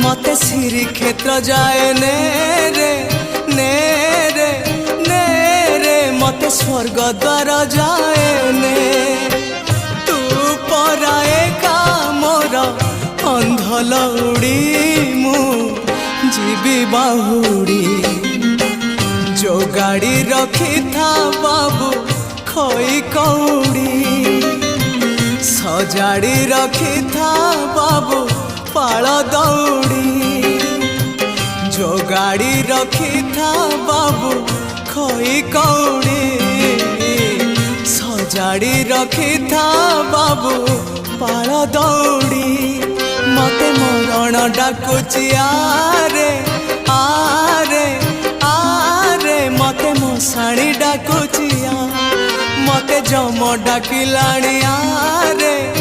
मते श्री क्षेत्र जाए ने रे ने रे ने रे मते स्वर्ग द्वार जाए ने तू पराए का मोर अंधलौड़ी मु जीवी बाहुड़ी जो गाड़ी रखी था बाबू खई कौड़ी सजाड़ी रखी था बाबू पाल दौड़ी जो गाड़ी रखी था बाबू खई कौड़ी सजाड़ी रखी था बाबू पाल दौड़ी मते मरण डाकुची आरे आरे आरे मते मशाणी डाकुची मते जम डाकिलाणी आरे